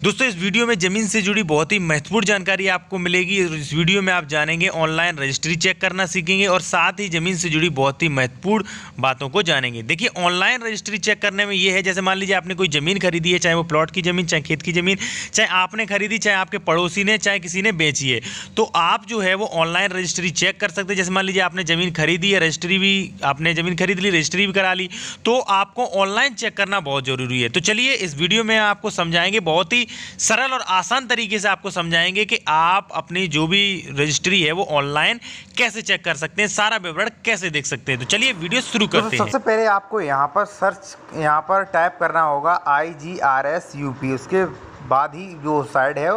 दोस्तों इस वीडियो में ज़मीन से जुड़ी बहुत ही महत्वपूर्ण जानकारी आपको मिलेगी। इस वीडियो में आप जानेंगे ऑनलाइन रजिस्ट्री चेक करना सीखेंगे और साथ ही ज़मीन से जुड़ी बहुत ही महत्वपूर्ण बातों को जानेंगे। देखिए ऑनलाइन रजिस्ट्री चेक करने में ये है, जैसे मान लीजिए आपने कोई ज़मीन खरीदी है, चाहे वो प्लॉट की ज़मीन, चाहे खेत की ज़मीन, चाहे आपने खरीदी, चाहे आपके पड़ोसी ने, चाहे किसी ने बेची है, तो आप जो है वो ऑनलाइन रजिस्ट्री चेक कर सकते हैं। जैसे मान लीजिए आपने ज़मीन खरीदी है, रजिस्ट्री भी आपने ज़मीन खरीद ली, रजिस्ट्री भी करा ली, तो आपको ऑनलाइन चेक करना बहुत ज़रूरी है। तो चलिए इस वीडियो में आपको समझाएंगे, बहुत ही सरल और आसान तरीके से आपको समझाएंगे कि आप अपनी जो भी रजिस्ट्री है वो ऑनलाइन कैसे चेक कर सकते हैं, सारा विवरण कैसे देख सकते हैं। तो चलिए वीडियो शुरू करते हैं। सबसे पहले आपको यहाँ पर टाइप करना होगा IGRS-UP। उसके बाद ही जो साइट है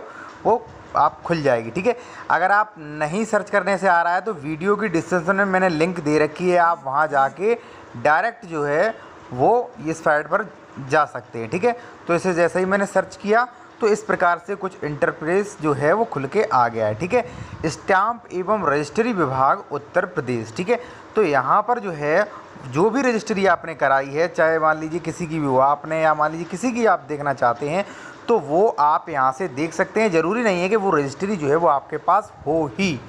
वो आप खुल जाएगी। ठीक है, अगर आप नहीं सर्च करने से आ रहा है तो वीडियो की डिस्क्रिप्शन में मैंने लिंक दे रखी है, आप वहाँ जाके डायरेक्ट जो है वो इस साइट पर जा सकते हैं। ठीक है, तो इसे जैसे ही मैंने सर्च किया तो इस प्रकार से कुछ इंटरफेस जो है वो खुल के आ गया है। ठीक है, स्टाम्प एवं रजिस्ट्री विभाग उत्तर प्रदेश। ठीक है, तो यहाँ पर जो है जो भी रजिस्ट्री आपने कराई है, चाहे मान लीजिए किसी की भी हो आपने, या मान लीजिए किसी की आप देखना चाहते हैं, तो वो आप यहाँ से देख सकते हैं। ज़रूरी नहीं है कि वो रजिस्ट्री जो है वो आपके पास हो ही।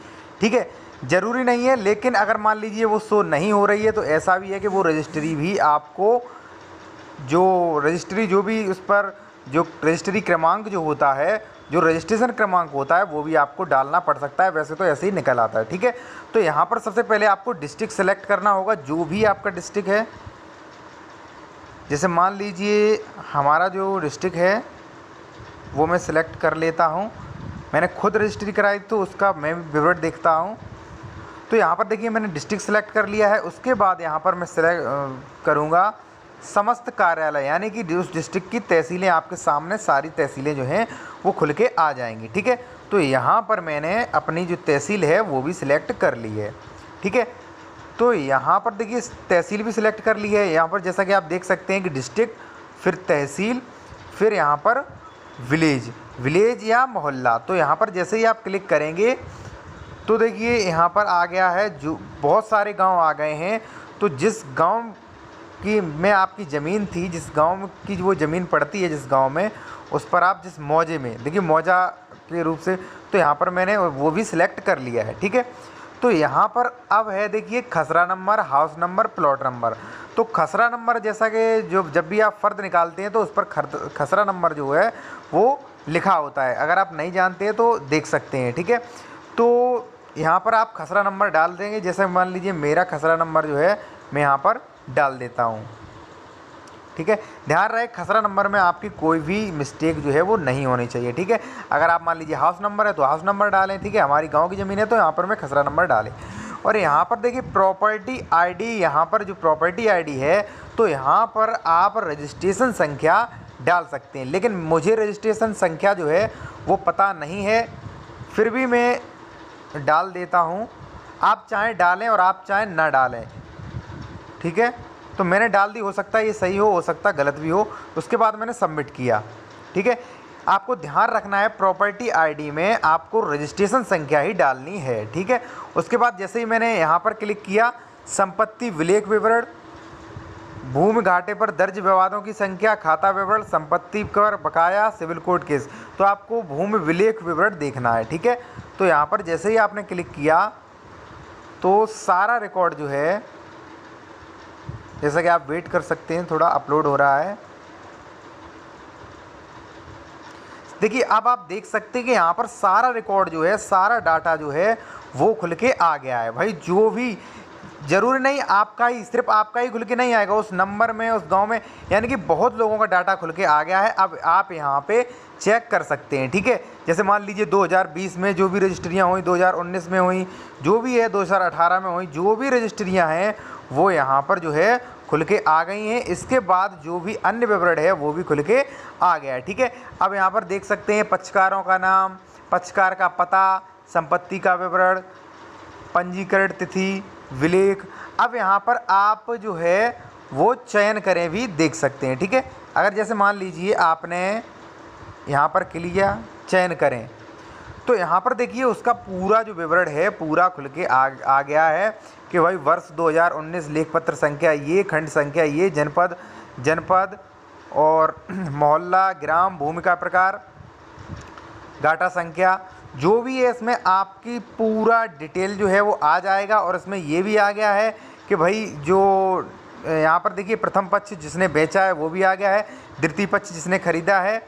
ठीक है, ज़रूरी नहीं है, लेकिन अगर मान लीजिए वो शो नहीं हो रही है तो ऐसा भी है कि वो रजिस्ट्री भी आपको जो भी उस पर जो रजिस्ट्री क्रमांक जो होता है, जो रजिस्ट्रेशन क्रमांक होता है, वो भी आपको डालना पड़ सकता है। वैसे तो ऐसे ही निकल आता है। ठीक है, तो यहाँ पर सबसे पहले आपको डिस्ट्रिक्ट सेलेक्ट करना होगा, जो भी आपका डिस्ट्रिक्ट है। जैसे मान लीजिए हमारा जो डिस्ट्रिक्ट है वो मैं सिलेक्ट कर लेता हूँ। मैंने खुद रजिस्ट्री कराई तो उसका मैं विवरण देखता हूँ। तो यहाँ पर देखिए मैंने डिस्ट्रिक्ट सेलेक्ट कर लिया है। उसके बाद यहाँ पर मैं सेलेक्ट करूँगा समस्त कार्यालय, यानी कि उस डिस्ट्रिक्ट की तहसीलें, आपके सामने सारी तहसीलें जो हैं वो खुल के आ जाएंगी। ठीक है, तो यहाँ पर मैंने अपनी जो तहसील है वो भी सिलेक्ट कर ली है। ठीक है, तो यहाँ पर देखिए तहसील भी सिलेक्ट कर ली है। यहाँ पर जैसा कि आप देख सकते हैं कि डिस्ट्रिक्ट, फिर तहसील, फिर यहाँ पर विलेज या मोहल्ला। तो यहाँ पर जैसे ही आप क्लिक करेंगे तो देखिए यहाँ पर आ गया है, जो बहुत सारे गाँव आ गए हैं। तो जिस गाँव कि मैं आपकी ज़मीन थी, जिस गांव की वो ज़मीन पड़ती है, जिस गांव में, उस पर आप जिस मौजे में, देखिए मौजा के रूप से, तो यहाँ पर मैंने वो भी सिलेक्ट कर लिया है। ठीक है, तो यहाँ पर अब है देखिए खसरा number, house number, plot number. तो खसरा नंबर, जैसा कि जब भी आप फ़र्द निकालते हैं तो उस पर खसरा नंबर जो है वो लिखा होता है। अगर आप नहीं जानते हैं तो देख सकते हैं। ठीक है, तो यहाँ पर आप खसरा नंबर डाल देंगे। जैसे मान लीजिए मेरा खसरा नंबर जो है मैं यहाँ पर डाल देता हूँ। ठीक है, ध्यान रहे खसरा नंबर में आपकी कोई भी मिस्टेक जो है वो नहीं होनी चाहिए। ठीक है, अगर आप मान लीजिए हाउस नंबर है तो हाउस नंबर डालें। ठीक है, हमारी गांव की ज़मीन है तो यहाँ पर मैं खसरा नंबर डालें। और यहाँ पर देखिए प्रॉपर्टी आईडी, यहाँ पर जो प्रॉपर्टी आईडी है तो यहाँ पर आप रजिस्ट्रेशन संख्या डाल सकते हैं, लेकिन मुझे रजिस्ट्रेशन संख्या जो है वो पता नहीं है, फिर भी मैं डाल देता हूँ। आप चाहें डालें और आप चाहें ना डालें। ठीक है, तो मैंने डाल दी, हो सकता है ये सही हो सकता है गलत भी हो। उसके बाद मैंने सबमिट किया। ठीक है, आपको ध्यान रखना है प्रॉपर्टी आईडी में आपको रजिस्ट्रेशन संख्या ही डालनी है। ठीक है, उसके बाद जैसे ही मैंने यहाँ पर क्लिक किया, संपत्ति विलेख विवरण, भूमि घाटे पर दर्ज विवादों की संख्या, खाता विवरण, संपत्ति कर बकाया, सिविल कोर्ट केस, तो आपको भूमि विलेख विवरण देखना है। ठीक है, तो यहाँ पर जैसे ही आपने क्लिक किया तो सारा रिकॉर्ड जो है, जैसा कि आप वेट कर सकते हैं, थोड़ा अपलोड हो रहा है। देखिए अब आप देख सकते हैं कि यहाँ पर सारा रिकॉर्ड जो है, सारा डाटा जो है वो खुल के आ गया है। भाई जो भी, ज़रूरी नहीं आपका ही, सिर्फ आपका ही खुल के नहीं आएगा, उस नंबर में, उस गांव में, यानी कि बहुत लोगों का डाटा खुल के आ गया है। अब आप यहाँ पे चेक कर सकते हैं। ठीक है, जैसे मान लीजिए 2020 में जो भी रजिस्ट्रियाँ हुई, 2019 में हुई, जो भी है 2018 में हुई, जो भी रजिस्ट्रियाँ हैं वो यहाँ पर जो है खुल के आ गई हैं। इसके बाद जो भी अन्य विवरण है वो भी खुल के आ गया है। ठीक है, अब यहाँ पर देख सकते हैं पक्षकारों का नाम, पक्षकार का पता, संपत्ति का विवरण, पंजीकरण तिथि, विलेख। अब यहाँ पर आप जो है वो चयन करें भी देख सकते हैं। ठीक है, अगर जैसे मान लीजिए आपने यहाँ पर किया चयन करें, तो यहाँ पर देखिए उसका पूरा जो विवरण है पूरा खुल के आ गया है कि भाई वर्ष 2019, लेखपत्र संख्या ये, खंड संख्या ये, जनपद और मोहल्ला, ग्राम, भूमि का प्रकार, गाटा संख्या, जो भी है इसमें आपकी पूरा डिटेल जो है वो आ जाएगा। और इसमें ये भी आ गया है कि भाई जो यहाँ पर देखिए प्रथम पक्ष जिसने बेचा है वो भी आ गया है, द्वितीय पक्ष जिसने खरीदा है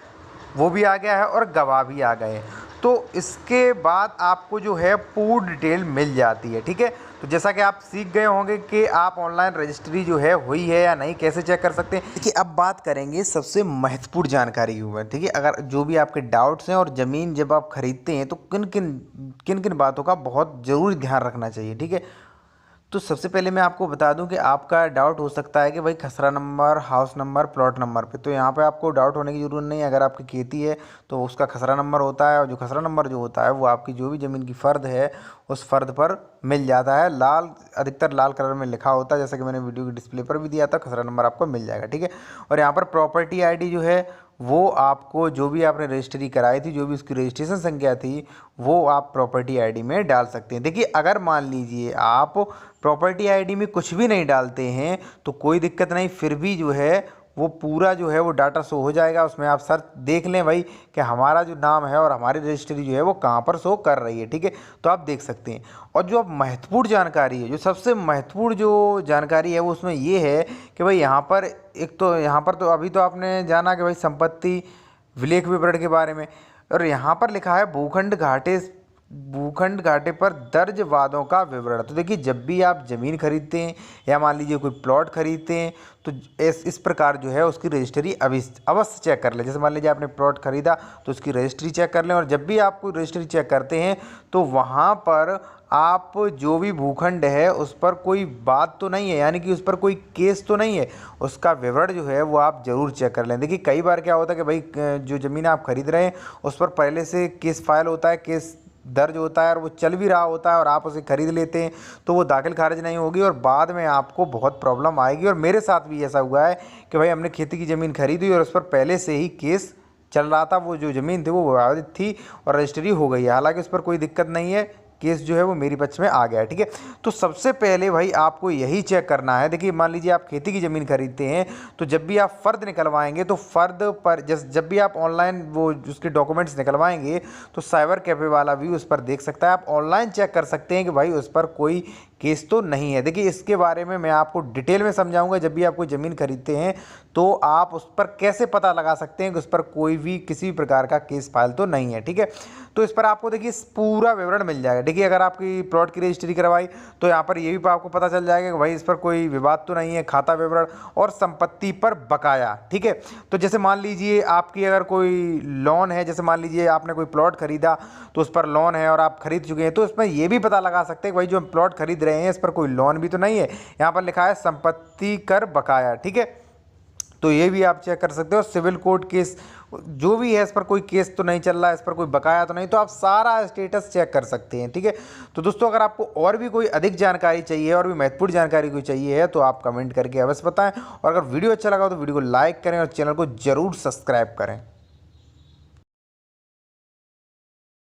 वो भी आ गया है, और गवाह भी आ गए। तो इसके बाद आपको जो है पूरी डिटेल मिल जाती है। ठीक है, तो जैसा कि आप सीख गए होंगे कि आप ऑनलाइन रजिस्ट्री जो है हुई है या नहीं, कैसे चेक कर सकते हैं। देखिए अब बात करेंगे सबसे महत्वपूर्ण जानकारी के ऊपर। ठीक है, अगर जो भी आपके डाउट्स हैं और ज़मीन जब आप खरीदते हैं तो किन किन बातों का बहुत ज़रूरी ध्यान रखना चाहिए। ठीक है, तो सबसे पहले मैं आपको बता दूं कि आपका डाउट हो सकता है कि भाई खसरा number, house number, plot number पे, तो यहाँ पे आपको डाउट होने की ज़रूरत नहीं है। अगर आपकी खेती है तो उसका खसरा नंबर होता है, और जो खसरा नंबर जो होता है वो आपकी जो भी ज़मीन की फ़र्द है उस फ़र्द पर मिल जाता है। लाल, अधिकतर लाल कलर में लिखा होता है, जैसा कि मैंने वीडियो के डिस्प्ले पर भी दिया था, खसरा नंबर आपको मिल जाएगा। ठीक है, और यहाँ पर प्रॉपर्टी ID जो है वो आपको, जो भी आपने रजिस्ट्री कराई थी, जो भी उसकी रजिस्ट्रेशन संख्या थी, वो आप प्रॉपर्टी ID में डाल सकते हैं। देखिए अगर मान लीजिए आप प्रॉपर्टी ID में कुछ भी नहीं डालते हैं तो कोई दिक्कत नहीं, फिर भी जो है वो पूरा जो है वो डाटा शो हो जाएगा। उसमें आप सर्च देख लें भाई कि हमारा जो नाम है और हमारी रजिस्ट्री जो है वो कहाँ पर शो कर रही है। ठीक है, तो आप देख सकते हैं। और जो अब महत्वपूर्ण जानकारी है, जो सबसे महत्वपूर्ण जो जानकारी है वो उसमें ये है कि भाई यहाँ पर एक तो यहाँ पर तो अभी तो आपने जाना कि भाई संपत्ति विलेख विवरण के बारे में, और यहाँ पर लिखा है भूखंड घाटे पर दर्ज वादों का विवरण। तो देखिए जब भी आप ज़मीन खरीदते हैं या मान लीजिए कोई प्लॉट खरीदते हैं तो इस प्रकार जो है उसकी रजिस्ट्री अवश्य चेक कर लें। जैसे मान लीजिए आपने प्लॉट खरीदा तो उसकी रजिस्ट्री चेक कर लें, और जब भी आप कोई रजिस्ट्री चेक करते हैं तो वहाँ पर आप जो भी भूखंड है उस पर कोई बात तो नहीं है, यानी कि उस पर कोई केस तो नहीं है, उसका विवरण जो है वो आप ज़रूर चेक कर लें। देखिए कई बार क्या होता है कि भाई जो ज़मीन आप खरीद रहे हैं उस पर पहले से केस फाइल होता है, केस दर्ज होता है और वो चल भी रहा होता है, और आप उसे खरीद लेते हैं तो वो दाखिल खारिज नहीं होगी और बाद में आपको बहुत प्रॉब्लम आएगी। और मेरे साथ भी ऐसा हुआ है कि भाई हमने खेती की ज़मीन खरीदी और उस पर पहले से ही केस चल रहा था, वो जो ज़मीन थी वो विवादित थी और रजिस्ट्री हो गई है, हालांकि उस पर कोई दिक्कत नहीं है, केस जो है वो मेरी पक्ष में आ गया है। ठीक है, तो सबसे पहले भाई आपको यही चेक करना है। देखिए मान लीजिए आप खेती की ज़मीन खरीदते हैं तो जब भी आप फ़र्द निकलवाएंगे तो फ़र्द पर जब भी आप ऑनलाइन वो उसके डॉक्यूमेंट्स निकलवाएंगे तो साइबर कैफ़े वाला भी उस पर देख सकता है, आप ऑनलाइन चेक कर सकते हैं कि भाई उस पर कोई केस तो नहीं है। देखिए इसके बारे में मैं आपको डिटेल में समझाऊंगा। जब भी आप कोई ज़मीन खरीदते हैं तो आप उस पर कैसे पता लगा सकते हैं कि उस पर कोई भी किसी भी प्रकार का केस फाइल तो नहीं है। ठीक है, तो इस पर आपको देखिए पूरा विवरण मिल जाएगा। देखिए अगर आपकी प्लॉट की रजिस्ट्री करवाई तो यहाँ पर ये भी आपको पता चल जाएगा कि भाई इस पर कोई विवाद तो नहीं है, खाता विवरण और संपत्ति पर बकाया। ठीक है, तो जैसे मान लीजिए आपकी अगर कोई लोन है, जैसे मान लीजिए आपने कोई प्लॉट खरीदा तो उस पर लोन है और आप खरीद चुके हैं, तो इसमें ये भी पता लगा सकते हैं कि भाई जो हम प्लॉट खरीद रहे हैं इस पर कोई लोन भी तो नहीं है। यहाँ पर लिखा है संपत्ति कर बकाया। ठीक है, तो ये भी आप चेक कर सकते हो। सिविल कोर्ट केस जो भी है, इस पर कोई केस तो नहीं चल रहा है, इस पर कोई बकाया तो नहीं, तो आप सारा स्टेटस चेक कर सकते हैं। ठीक है, तो दोस्तों अगर आपको और भी कोई अधिक जानकारी चाहिए और भी महत्वपूर्ण जानकारी कोई चाहिए है तो आप कमेंट करके अवश्य बताएं, और अगर वीडियो अच्छा लगा तो वीडियो को लाइक करें और चैनल को जरूर सब्सक्राइब करें।